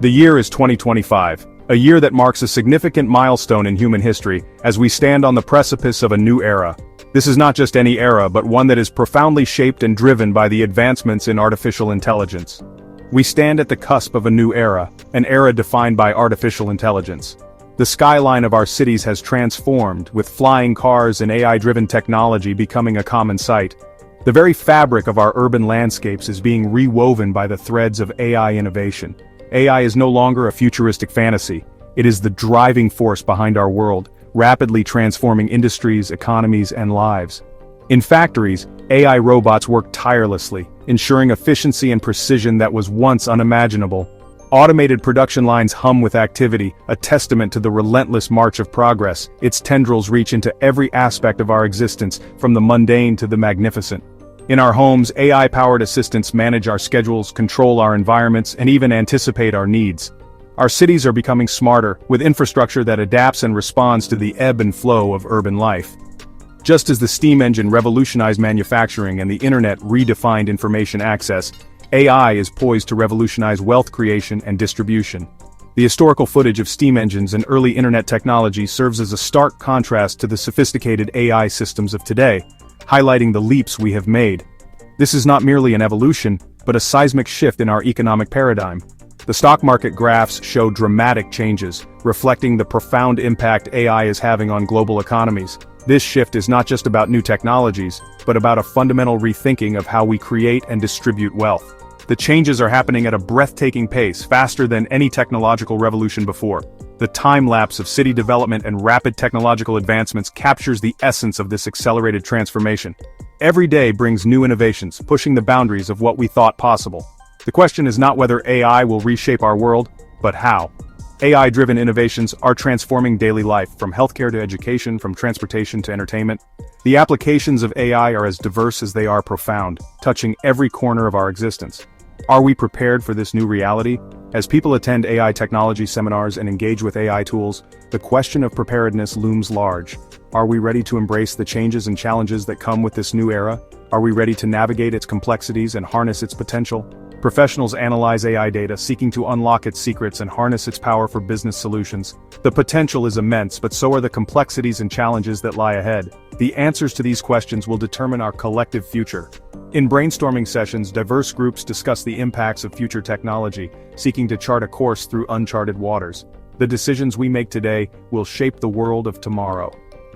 The year is 2025, a year that marks a significant milestone in human history as we stand on the precipice of a new era. This is not just any era, but one that is profoundly shaped and driven by the advancements in artificial intelligence. We stand at the cusp of a new era, an era defined by artificial intelligence. The skyline of our cities has transformed, with flying cars and AI-driven technology becoming a common sight. The very fabric of our urban landscapes is being rewoven by the threads of AI innovation. AI is no longer a futuristic fantasy. It is the driving force behind our world, rapidly transforming industries, economies, and lives. In factories, AI robots work tirelessly, ensuring efficiency and precision that was once unimaginable. Automated production lines hum with activity, a testament to the relentless march of progress. Its tendrils reach into every aspect of our existence, from the mundane to the magnificent. In our homes, AI-powered assistants manage our schedules, control our environments, and even anticipate our needs. Our cities are becoming smarter, with infrastructure that adapts and responds to the ebb and flow of urban life. Just as the steam engine revolutionized manufacturing and the internet redefined information access, AI is poised to revolutionize wealth creation and distribution. The historical footage of steam engines and early internet technology serves as a stark contrast to the sophisticated AI systems of today, highlighting the leaps we have made. This is not merely an evolution, but a seismic shift in our economic paradigm. The stock market graphs show dramatic changes, reflecting the profound impact AI is having on global economies. This shift is not just about new technologies, but about a fundamental rethinking of how we create and distribute wealth. The changes are happening at a breathtaking pace, faster than any technological revolution before. The time-lapse of city development and rapid technological advancements captures the essence of this accelerated transformation. Every day brings new innovations, pushing the boundaries of what we thought possible. The question is not whether AI will reshape our world, but how. AI-driven innovations are transforming daily life, from healthcare to education, from transportation to entertainment. The applications of AI are as diverse as they are profound, touching every corner of our existence. Are we prepared for this new reality? As people attend AI technology seminars and engage with AI tools, the question of preparedness looms large. Are we ready to embrace the changes and challenges that come with this new era? Are we ready to navigate its complexities and harness its potential? Professionals analyze AI data, seeking to unlock its secrets and harness its power for business solutions. The potential is immense, but so are the complexities and challenges that lie ahead. The answers to these questions will determine our collective future. In brainstorming sessions, diverse groups discuss the impacts of future technology, seeking to chart a course through uncharted waters. The decisions we make today will shape the world of tomorrow.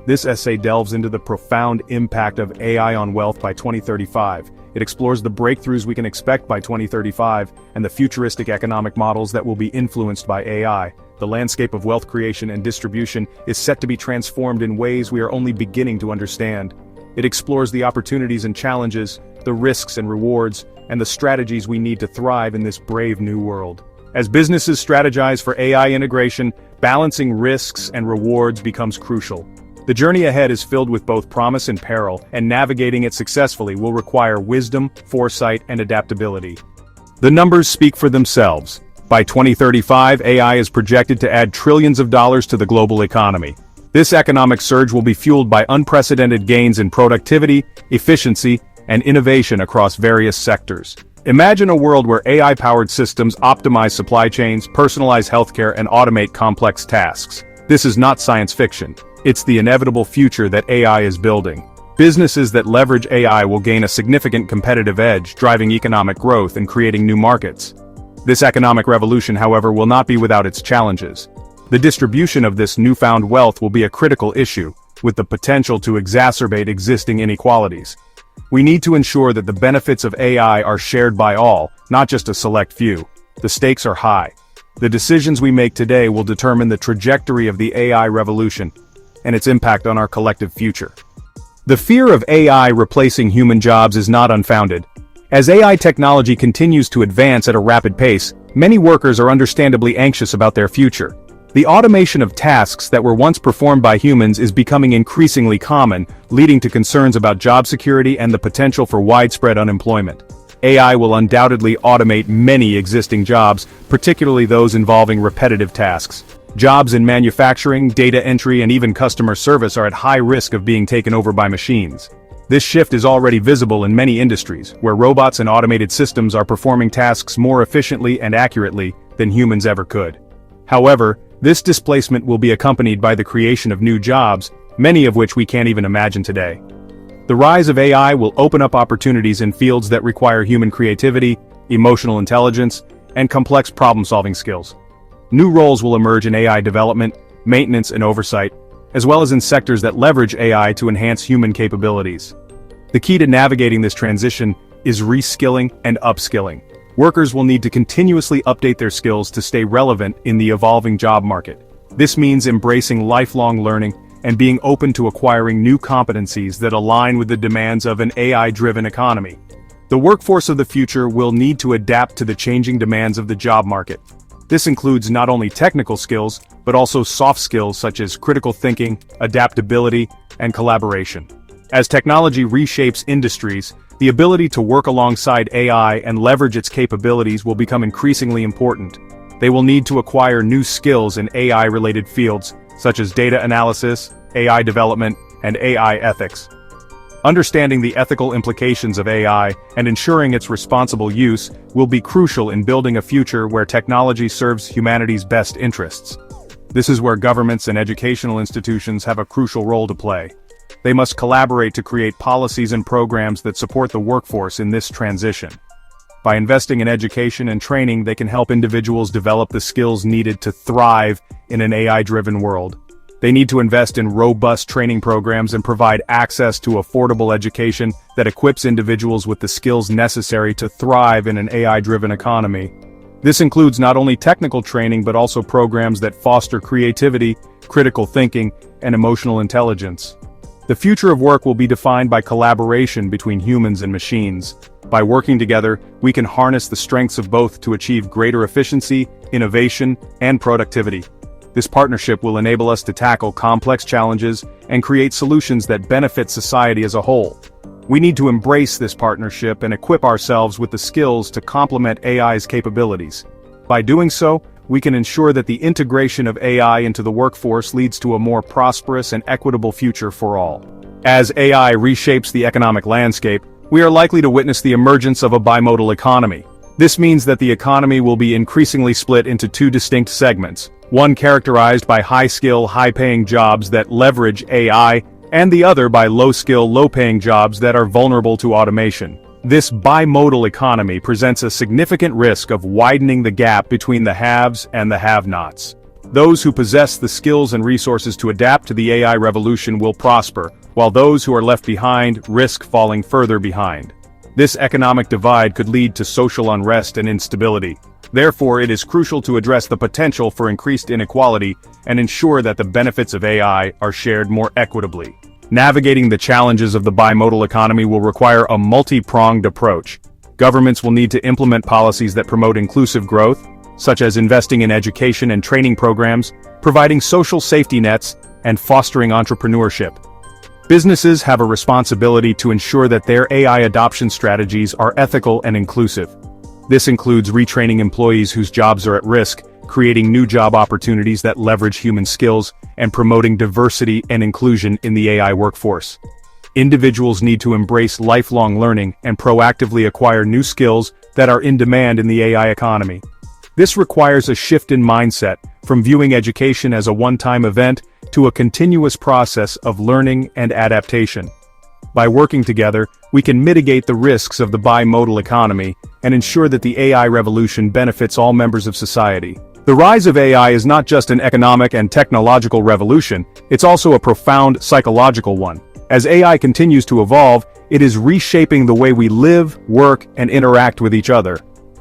This essay delves into the profound impact of AI on wealth by 2035. It explores the breakthroughs we can expect by 2035 and the futuristic economic models that will be influenced by AI. The landscape of wealth creation and distribution is set to be transformed in ways we are only beginning to understand. It explores the opportunities and challenges, the risks and rewards, and the strategies we need to thrive in this brave new world. As businesses strategize for AI integration, balancing risks and rewards becomes crucial. The journey ahead is filled with both promise and peril, and navigating it successfully will require wisdom, foresight, and adaptability. The numbers speak for themselves. By 2035, AI is projected to add trillions of dollars to the global economy. This economic surge will be fueled by unprecedented gains in productivity, efficiency, and innovation across various sectors. Imagine a world where AI-powered systems optimize supply chains, personalize healthcare, and automate complex tasks. This is not science fiction. It's the inevitable future that AI is building. Businesses that leverage AI will gain a significant competitive edge, driving economic growth and creating new markets. This economic revolution, however, will not be without its challenges. The distribution of this newfound wealth will be a critical issue, with the potential to exacerbate existing inequalities. We need to ensure that the benefits of AI are shared by all, not just a select few. The stakes are high. The decisions we make today will determine the trajectory of the AI revolution and its impact on our collective future. The fear of AI replacing human jobs is not unfounded. As AI technology continues to advance at a rapid pace, many workers are understandably anxious about their future. The automation of tasks that were once performed by humans is becoming increasingly common, leading to concerns about job security and the potential for widespread unemployment. AI will undoubtedly automate many existing jobs, particularly those involving repetitive tasks. Jobs in manufacturing, data entry, and even customer service are at high risk of being taken over by machines. This shift is already visible in many industries, where robots and automated systems are performing tasks more efficiently and accurately, than humans ever could. However, this displacement will be accompanied by the creation of new jobs, many of which we can't even imagine today. The rise of AI will open up opportunities in fields that require human creativity, emotional intelligence, and complex problem-solving skills. New roles will emerge in AI development, maintenance, and oversight, as well as in sectors that leverage AI to enhance human capabilities. The key to navigating this transition is reskilling and upskilling. Workers will need to continuously update their skills to stay relevant in the evolving job market. This means embracing lifelong learning and being open to acquiring new competencies that align with the demands of an AI-driven economy. The workforce of the future will need to adapt to the changing demands of the job market. This includes not only technical skills, but also soft skills such as critical thinking, adaptability, and collaboration. As technology reshapes industries, the ability to work alongside AI and leverage its capabilities will become increasingly important. They will need to acquire new skills in AI-related fields, such as data analysis, AI development, and AI ethics. Understanding the ethical implications of AI and ensuring its responsible use will be crucial in building a future where technology serves humanity's best interests. This is where governments and educational institutions have a crucial role to play. They must collaborate to create policies and programs that support the workforce in this transition. By investing in education and training, they can help individuals develop the skills needed to thrive in an AI-driven world. They need to invest in robust training programs and provide access to affordable education that equips individuals with the skills necessary to thrive in an AI-driven economy. This includes not only technical training but also programs that foster creativity, critical thinking, and emotional intelligence. The future of work will be defined by collaboration between humans and machines. By working together, we can harness the strengths of both to achieve greater efficiency, innovation, and productivity. This partnership will enable us to tackle complex challenges and create solutions that benefit society as a whole. We need to embrace this partnership and equip ourselves with the skills to complement AI's capabilities. By doing so, we can ensure that the integration of AI into the workforce leads to a more prosperous and equitable future for all. As AI reshapes the economic landscape, we are likely to witness the emergence of a bimodal economy. This means that the economy will be increasingly split into two distinct segments, one characterized by high-skill, high-paying jobs that leverage AI, and the other by low-skill, low-paying jobs that are vulnerable to automation. This bimodal economy presents a significant risk of widening the gap between the haves and the have-nots. Those who possess the skills and resources to adapt to the AI revolution will prosper, while those who are left behind risk falling further behind. This economic divide could lead to social unrest and instability. Therefore, it is crucial to address the potential for increased inequality and ensure that the benefits of AI are shared more equitably. Navigating the challenges of the bimodal economy will require a multi-pronged approach. Governments will need to implement policies that promote inclusive growth, such as investing in education and training programs, providing social safety nets, and fostering entrepreneurship. Businesses have a responsibility to ensure that their AI adoption strategies are ethical and inclusive. This includes retraining employees whose jobs are at risk, creating new job opportunities that leverage human skills, and promoting diversity and inclusion in the AI workforce. Individuals need to embrace lifelong learning and proactively acquire new skills that are in demand in the AI economy. This requires a shift in mindset, from viewing education as a one-time event to a continuous process of learning and adaptation. By working together, we can mitigate the risks of the bimodal economy and ensure that the AI revolution benefits all members of society. The rise of AI is not just an economic and technological revolution, it's also a profound psychological one. As AI continues to evolve, it is reshaping the way we live, work, and interact with each other.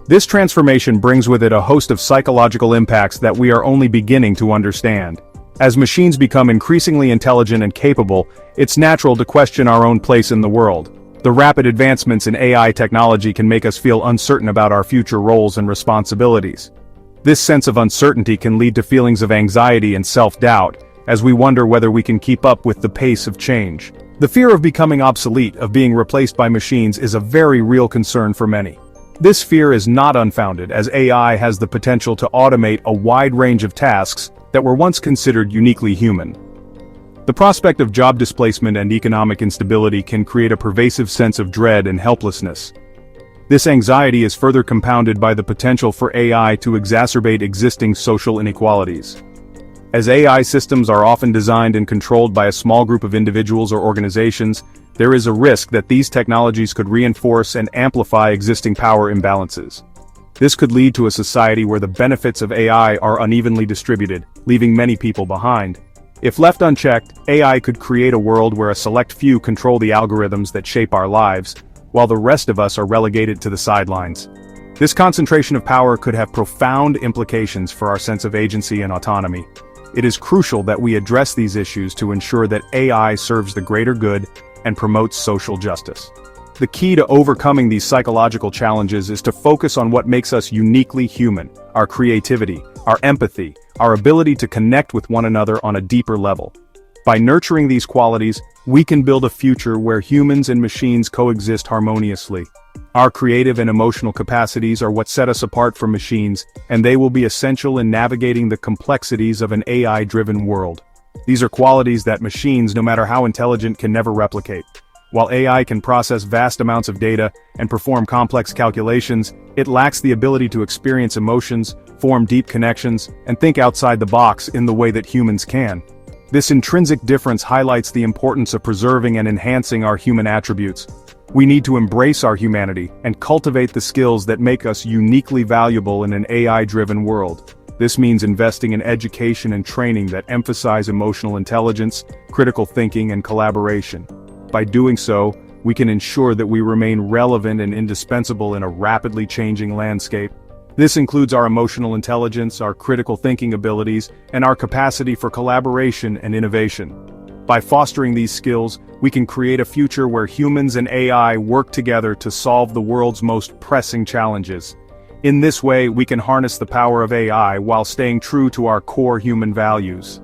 This transformation brings with it a host of psychological impacts that we are only beginning to understand. As machines become increasingly intelligent and capable, it's natural to question our own place in the world. The rapid advancements in AI technology can make us feel uncertain about our future roles and responsibilities. This sense of uncertainty can lead to feelings of anxiety and self-doubt, as we wonder whether we can keep up with the pace of change. The fear of becoming obsolete, of being replaced by machines, is a very real concern for many. This fear is not unfounded, as AI has the potential to automate a wide range of tasks that were once considered uniquely human. The prospect of job displacement and economic instability can create a pervasive sense of dread and helplessness. This anxiety is further compounded by the potential for AI to exacerbate existing social inequalities. As AI systems are often designed and controlled by a small group of individuals or organizations, there is a risk that these technologies could reinforce and amplify existing power imbalances. This could lead to a society where the benefits of AI are unevenly distributed, leaving many people behind. If left unchecked, AI could create a world where a select few control the algorithms that shape our lives, while the rest of us are relegated to the sidelines. This concentration of power could have profound implications for our sense of agency and autonomy. It is crucial that we address these issues to ensure that AI serves the greater good and promotes social justice. The key to overcoming these psychological challenges is to focus on what makes us uniquely human: our creativity, our empathy, our ability to connect with one another on a deeper level. By nurturing these qualities, we can build a future where humans and machines coexist harmoniously. Our creative and emotional capacities are what set us apart from machines, and they will be essential in navigating the complexities of an AI-driven world. These are qualities that machines, no matter how intelligent, can never replicate. While AI can process vast amounts of data and perform complex calculations, it lacks the ability to experience emotions, form deep connections, and think outside the box in the way that humans can. This intrinsic difference highlights the importance of preserving and enhancing our human attributes. We need to embrace our humanity and cultivate the skills that make us uniquely valuable in an AI-driven world. This means investing in education and training that emphasize emotional intelligence, critical thinking, and collaboration. By doing so, we can ensure that we remain relevant and indispensable in a rapidly changing landscape. This includes our emotional intelligence, our critical thinking abilities, and our capacity for collaboration and innovation. By fostering these skills, we can create a future where humans and AI work together to solve the world's most pressing challenges. In this way, we can harness the power of AI while staying true to our core human values.